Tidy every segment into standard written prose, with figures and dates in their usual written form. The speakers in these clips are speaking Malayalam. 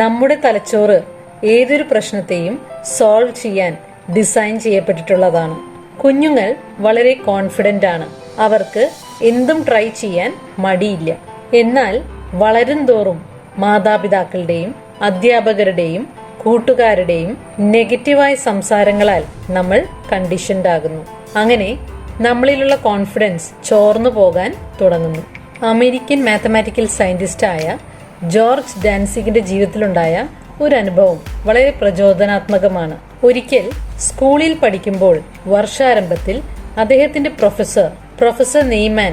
നമ്മുടെ തലച്ചോറ് ഏതൊരു പ്രശ്നത്തെയും സോൾവ് ചെയ്യാൻ ഡിസൈൻ ചെയ്യപ്പെട്ടിട്ടുള്ളതാണ്. കുഞ്ഞുങ്ങൾ വളരെ കോൺഫിഡന്റ് ആണ്. അവർക്ക് എന്തും ട്രൈ ചെയ്യാൻ മടിയില്ല. എന്നാൽ വളരും തോറും മാതാപിതാക്കളുടെയും അധ്യാപകരുടെയും കൂട്ടുകാരുടെയും നെഗറ്റീവായ സംസാരങ്ങളാൽ നമ്മൾ കണ്ടീഷൻഡ് ആകുന്നു. അങ്ങനെ നമ്മളിലുള്ള കോൺഫിഡൻസ് ചോർന്നു പോകാൻ തുടങ്ങുന്നു. അമേരിക്കൻ മാത്തമാറ്റിക്കൽ സയന്റിസ്റ്റായ ജോർജ് ഡാൻസിഗിന്റെ ജീവിതത്തിലുണ്ടായ ഒരു അനുഭവം വളരെ പ്രചോദനാത്മകമാണ്. ഒരിക്കൽ സ്കൂളിൽ പഠിക്കുമ്പോൾ വർഷാരംഭത്തിൽ അദ്ദേഹത്തിന്റെ പ്രൊഫസർ നെയ്മാൻ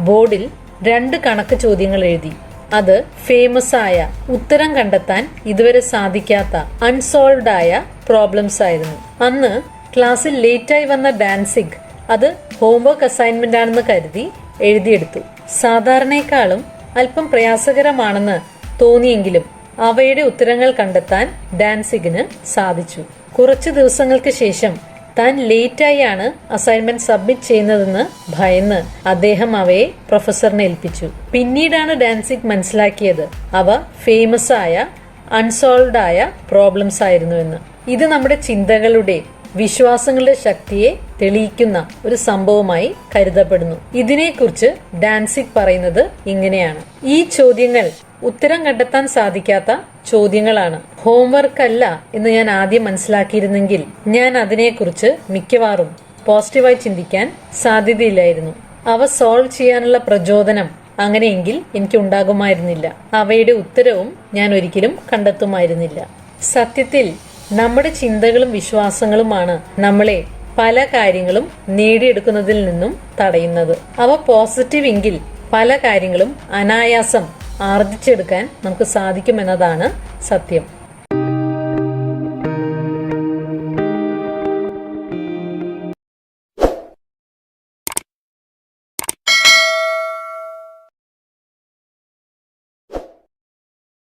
ബോർഡിൽ 2 കണക്ക് ചോദ്യങ്ങൾ എഴുതി. അത് ഫേമസ് ആയ ഉത്തരം കണ്ടെത്താൻ ഇതുവരെ സാധിക്കാത്ത അൺസോൾവ്ഡ് ആയ പ്രോബ്ലംസ് ആയിരുന്നു. അന്ന് ക്ലാസ്സിൽ ലേറ്റായി വന്ന ഡാൻസിഗ് അത് ഹോംവർക്ക് അസൈൻമെന്റ് ആണെന്ന് കരുതി എഴുതിയെടുത്തു. സാധാരണയെക്കാളും അല്പം പ്രയാസകരമാണെന്ന് തോന്നിയെങ്കിലും അവയുടെ ഉത്തരങ്ങൾ കണ്ടെത്താൻ ഡാൻസിഗിന് സാധിച്ചു. കുറച്ചു ദിവസങ്ങൾക്ക് ശേഷം താൻ ലേറ്റായാണ് അസൈൻമെന്റ് സബ്മിറ്റ് ചെയ്യുന്നതെന്ന് ഭയന്ന് അദ്ദേഹം അവയെ പ്രൊഫസറിനെ ഏൽപ്പിച്ചു. പിന്നീടാണ് ഡാൻസിഗ് മനസ്സിലാക്കിയത് അവ ഫേമസ് ആയ അൺസോൾവ്ഡ് ആയ പ്രോബ്ലംസ് ആയിരുന്നുവെന്ന്. ഇത് നമ്മുടെ ചിന്തകളുടെ വിശ്വാസങ്ങളുടെ ശക്തിയെ തെളിയിക്കുന്ന ഒരു സംഭവമായി കരുതപ്പെടുന്നു. ഇതിനെക്കുറിച്ച് ഡാൻസിഗ് പറയുന്നത് ഇങ്ങനെയാണ്: ഈ ചോദ്യങ്ങൾ ഉത്തരം കണ്ടെത്താൻ സാധിക്കാത്ത ചോദ്യങ്ങളാണ്. ഹോംവർക്ക് അല്ല എന്ന് ഞാൻ ആദ്യം മനസ്സിലാക്കിയിരുന്നെങ്കിൽ ഞാൻ അതിനെക്കുറിച്ച് മിക്കവാറും പോസിറ്റീവായി ചിന്തിക്കാൻ സാധ്യതയില്ലായിരുന്നു. അവ സോൾവ് ചെയ്യാനുള്ള പ്രചോദനം അങ്ങനെയെങ്കിൽ എനിക്ക് ഉണ്ടാകുമായിരുന്നില്ല. അവയുടെ ഉത്തരവും ഞാൻ ഒരിക്കലും കണ്ടെത്തുമായിരുന്നില്ല. സത്യത്തിൽ നമ്മുടെ ചിന്തകളും വിശ്വാസങ്ങളുമാണ് നമ്മളെ പല കാര്യങ്ങളും നേടിയെടുക്കുന്നതിൽ നിന്നും തടയുന്നത്. അവ പോസിറ്റീവ് എങ്കിൽ പല കാര്യങ്ങളും അനായാസം ആർജിച്ചെടുക്കാൻ നമുക്ക് സാധിക്കുമെന്നതാണ് സത്യം.